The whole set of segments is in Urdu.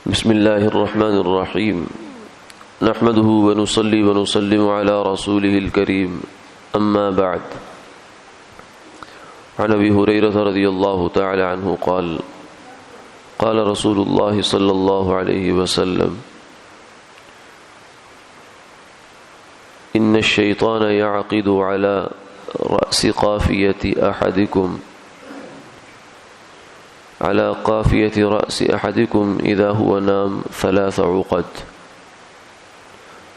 بسم الله الرحمن الرحيم نحمده ونصلي ونسلم على رسوله الكريم أما بعد عن أبي هريرة رضي الله تعالى عنه قال قال رسول الله صلى الله عليه وسلم إن الشيطان يعقد على رأس قافية رأس أحدكم إذا هو نام 3 عقد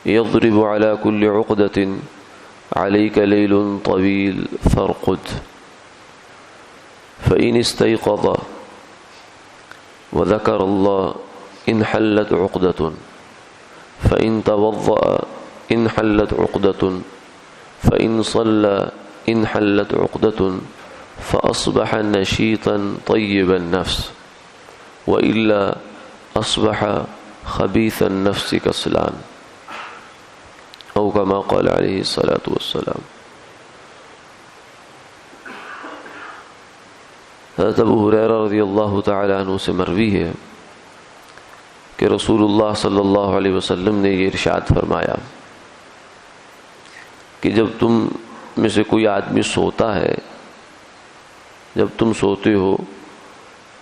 يضرب على كل عقدة عليك ليل طويل فارقد فإن استيقظ وذكر الله انحلت عقدة فإن توضأ انحلت عقدة فإن صلى انحلت عقدة فأصبح نشيطا طيب النفس وإلا أصبح خبيث النفس كسلان أو كما قال عليه الصلاة والسلام۔ حضرت ابو ہریرہ رضی اللہ تعالی عنہ سے مروی ہے کہ رسول اللہ صلی اللہ علیہ وسلم نے یہ ارشاد فرمایا کہ جب تم میں سے کوئی آدمی سوتا ہے، جب تم سوتے ہو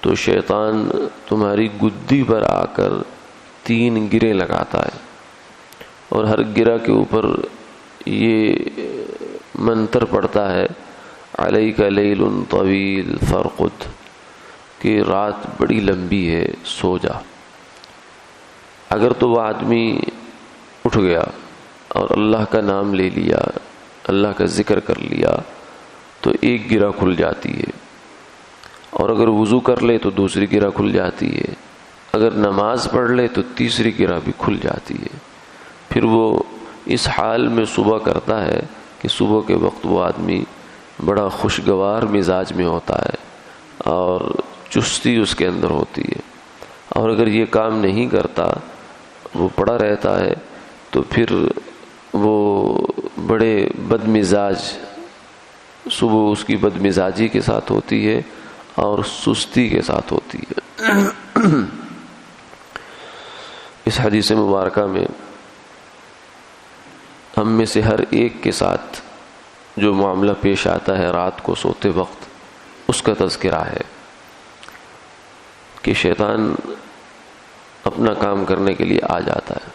تو شیطان تمہاری گدی پر آ کر 3 گرے لگاتا ہے، اور ہر گرہ کے اوپر یہ منتر پڑتا ہے علیک لیل طویل فرقد، کہ رات بڑی لمبی ہے سو جا۔ اگر تو وہ آدمی اٹھ گیا اور اللہ کا نام لے لیا، اللہ کا ذکر کر لیا تو 1 گرہ کھل جاتی ہے، اور اگر وضو کر لے تو 2 گرہ کھل جاتی ہے، اگر نماز پڑھ لے تو 3 گرہ بھی کھل جاتی ہے۔ پھر وہ اس حال میں صبح کرتا ہے کہ صبح کے وقت وہ آدمی بڑا خوشگوار مزاج میں ہوتا ہے اور چستی اس کے اندر ہوتی ہے، اور اگر یہ کام نہیں کرتا، وہ پڑا رہتا ہے، تو پھر وہ بڑے بد مزاج، صبح اس کی بد مزاجی کے ساتھ ہوتی ہے اور سستی کے ساتھ ہوتی ہے۔ اس حدیث مبارکہ میں ہم میں سے ہر ایک کے ساتھ جو معاملہ پیش آتا ہے رات کو سوتے وقت، اس کا تذکرہ ہے کہ شیطان اپنا کام کرنے کے لیے آ جاتا ہے،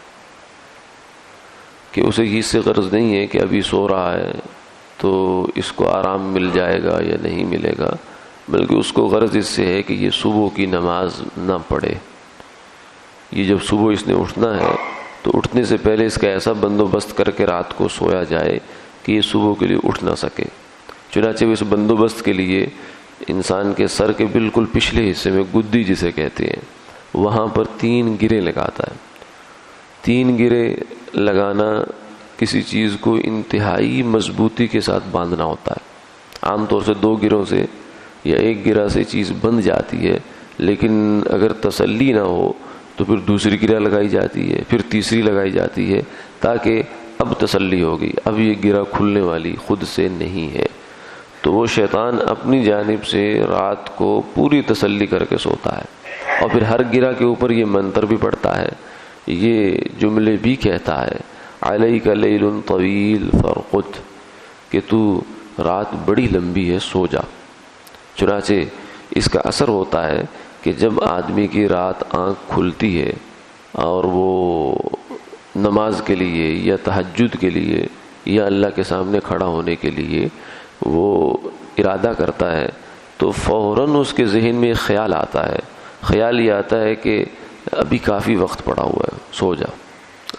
کہ اسے اس سے غرض نہیں ہے کہ ابھی سو رہا ہے تو اس کو آرام مل جائے گا یا نہیں ملے گا، بلکہ اس کو غرض اس سے ہے کہ یہ صبح کی نماز نہ پڑھے۔ یہ جب صبح اس نے اٹھنا ہے تو اٹھنے سے پہلے اس کا ایسا بندوبست کر کے رات کو سویا جائے کہ یہ صبح کے لیے اٹھ نہ سکے۔ چنانچہ اس بندوبست کے لیے انسان کے سر کے بالکل پچھلے حصے میں گدی جسے کہتے ہیں، وہاں پر 3 گرے لگاتا ہے۔ 3 گرے لگانا کسی چیز کو انتہائی مضبوطی کے ساتھ باندھنا ہوتا ہے۔ عام طور سے 2 گروں سے یا 1 گرہ سے چیز بندھ جاتی ہے، لیکن اگر تسلی نہ ہو تو پھر 2 گرہ لگائی جاتی ہے، پھر 3 لگائی جاتی ہے، تاکہ اب تسلی ہوگی، اب یہ گرہ کھلنے والی خود سے نہیں ہے۔ تو وہ شیطان اپنی جانب سے رات کو پوری تسلی کر کے سوتا ہے، اور پھر ہر گرہ کے اوپر یہ منتر بھی پڑھتا ہے، یہ جملے بھی کہتا ہے علیک لیل طویل فرقد، کہ تو رات بڑی لمبی ہے سو جا۔ چنانچہ اس کا اثر ہوتا ہے کہ جب آدمی کی رات آنکھ کھلتی ہے اور وہ نماز کے لیے یا تہجد کے لیے یا اللہ کے سامنے کھڑا ہونے کے لیے وہ ارادہ کرتا ہے، تو فوراً اس کے ذہن میں ایک خیال آتا ہے، خیال یہ آتا ہے کہ ابھی کافی وقت پڑا ہوا ہے، سو جا،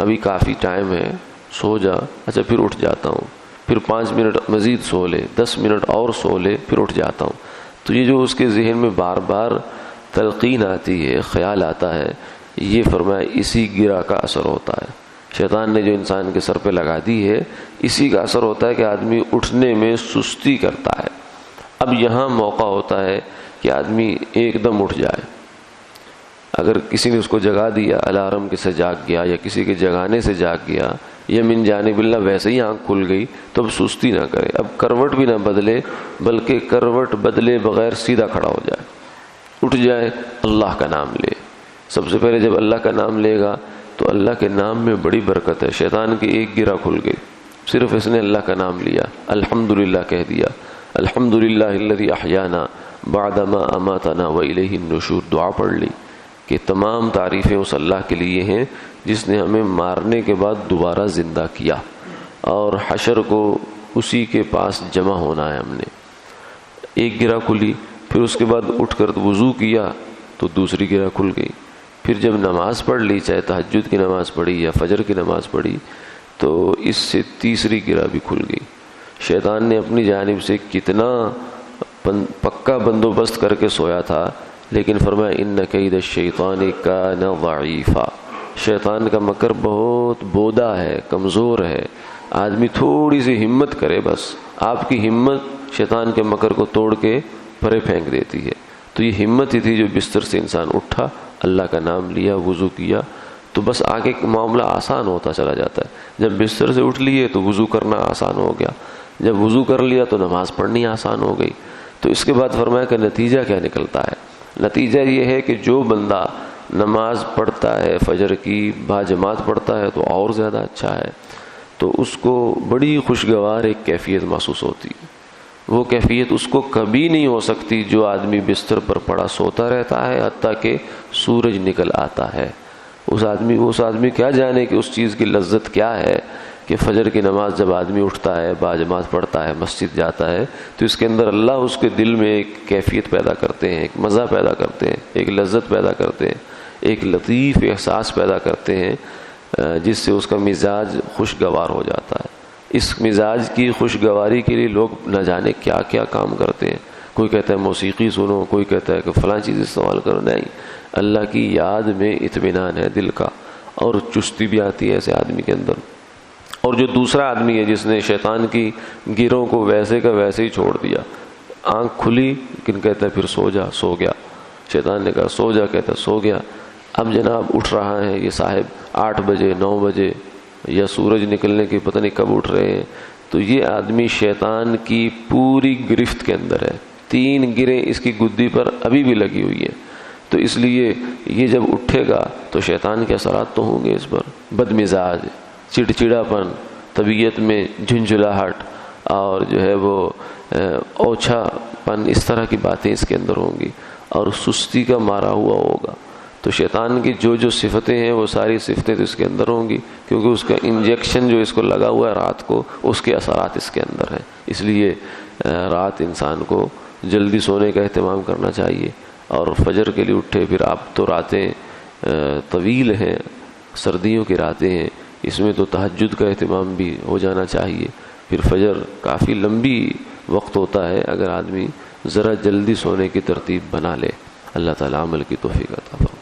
ابھی کافی ٹائم ہے، سو جا۔ اچھا پھر اٹھ جاتا ہوں، پھر 5 منٹ مزید سو لے، 10 منٹ اور سو لے، پھر اٹھ جاتا ہوں۔ تو یہ جو اس کے ذہن میں بار بار تلقین آتی ہے، خیال آتا ہے، یہ فرمایا اسی گرہ کا اثر ہوتا ہے۔ شیطان نے جو انسان کے سر پہ لگا دی ہے، اسی کا اثر ہوتا ہے کہ آدمی اٹھنے میں سستی کرتا ہے۔ اب یہاں موقع ہوتا ہے کہ آدمی ایک دم اٹھ جائے۔ اگر کسی نے اس کو جگا دیا، الارم سے جاگ گیا یا کسی کے جگانے سے جاگ گیا، یا من جانب اللہ ویسے ہی آنکھ کھل گئی، تو اب سستی نہ کرے، اب کروٹ بھی نہ بدلے، بلکہ کروٹ بدلے بغیر سیدھا کھڑا ہو جائے، اٹھ جائے، اللہ کا نام لے، سب سے پہلے جب اللہ کا نام لے گا تو اللہ کے نام میں بڑی برکت ہے. شیطان کی ایک گرہ کھل گئی, صرف اس نے اللہ کا نام لیا, الحمدللہ کہہ دیا, الحمدللہ الذی احیانا بعد ما اماتنا والیہ النشور, دعا پڑھ لی کہ تمام تعریفیں اس اللہ کے لیے ہیں جس نے ہمیں مارنے کے بعد دوبارہ زندہ کیا, اور حشر کو اسی کے پاس جمع ہونا ہے. ہم نے ایک گرہ کھلی, پھر اس کے بعد اٹھ کر وضو کیا تو دوسری گرہ کھل گئی. پھر جب نماز پڑھ لی, چاہے تہجد کی نماز پڑھی یا فجر کی نماز پڑھی, تو اس سے تیسری گرہ بھی کھل گئی. شیطان نے اپنی جانب سے کتنا پکا بندوبست کر کے سویا تھا, لیکن فرمایا ان کید الشیطان کان ضعیفا, شیطان کا مکر بہت بودا ہے, کمزور ہے. آدمی تھوڑی سی ہمت کرے, بس آپ کی ہمت شیطان کے مکر کو توڑ کے پرے پھینک دیتی ہے. تو یہ ہمت ہی تھی جو بستر سے انسان اٹھا, اللہ کا نام لیا, وضو کیا, تو بس آگے معاملہ آسان ہوتا چلا جاتا ہے. جب بستر سے اٹھ لیے تو وضو کرنا آسان ہو گیا, جب وضو کر لیا تو نماز پڑھنی آسان ہو گئی. تو اس کے بعد فرمایا کہ نتیجہ کیا نکلتا ہے؟ نتیجہ یہ ہے کہ جو بندہ نماز پڑھتا ہے, فجر کی باجماعت پڑھتا ہے, تو اور زیادہ اچھا ہے. تو اس کو بڑی خوشگوار ایک کیفیت محسوس ہوتی ہے. وہ کیفیت اس کو کبھی نہیں ہو سکتی جو آدمی بستر پر پڑا سوتا رہتا ہے حتیٰ کہ سورج نکل آتا ہے. اس آدمی کیا جانے کہ اس چیز کی لذت کیا ہے کہ فجر کی نماز جب آدمی اٹھتا ہے, باجماعت پڑھتا ہے, مسجد جاتا ہے, تو اس کے اندر اللہ اس کے دل میں ایک کیفیت پیدا کرتے ہیں, ایک مزہ پیدا کرتے ہیں, ایک لذت پیدا کرتے ہیں, ایک لطیف احساس پیدا کرتے ہیں, جس سے اس کا مزاج خوشگوار ہو جاتا ہے. اس مزاج کی خوشگواری کے لیے لوگ نہ جانے کیا کیا کام کرتے ہیں. کوئی کہتا ہے موسیقی سنو, کوئی کہتا ہے کہ فلاں چیز استعمال کرو. نہیں, اللہ کی یاد میں اطمینان ہے دل کا, اور چستی بھی آتی ہے ایسے آدمی کے اندر. اور جو دوسرا آدمی ہے جس نے شیطان کی گیروں کو ویسے کا ویسے ہی چھوڑ دیا, آنکھ کھلی لیکن کہتا ہے پھر سو جا, سو گیا. شیطان نے کہا سو جا, کہتا ہے سو گیا. اب جناب اٹھ رہا ہے یہ صاحب 8 بجے 9 بجے, یا سورج نکلنے کی پتہ نہیں کب اٹھ رہے ہیں. تو یہ آدمی شیطان کی پوری گرفت کے اندر ہے. 3 گریں اس کی گدی پر ابھی بھی لگی ہوئی ہے. تو اس لیے یہ جب اٹھے گا تو شیطان کے اثرات تو ہوں گے اس پر. بد مزاج, چڑچڑاپن, طبیعت میں جھنجھلاہٹ, اور جو ہے وہ اوچھا پن, اس طرح کی باتیں اس کے اندر ہوں گی, اور سستی کا مارا ہوا ہوگا. تو شیطان کی جو صفتیں ہیں وہ ساری صفتیں تو اس کے اندر ہوں گی, کیونکہ اس کا انجیکشن جو اس کو لگا ہوا ہے رات کو, اس کے اثرات اس کے اندر ہیں. اس لیے رات انسان کو جلدی سونے کا اہتمام کرنا چاہیے, اور فجر کے لیے اٹھے. پھر آپ تو راتیں طویل ہیں, سردیوں کی راتیں ہیں, اس میں تو تہجد کا اہتمام بھی ہو جانا چاہیے. پھر فجر کافی لمبی وقت ہوتا ہے اگر آدمی ذرا جلدی سونے کی ترتیب بنا لے. اللہ تعالیٰ عمل کی توفیق عطا فرمائے.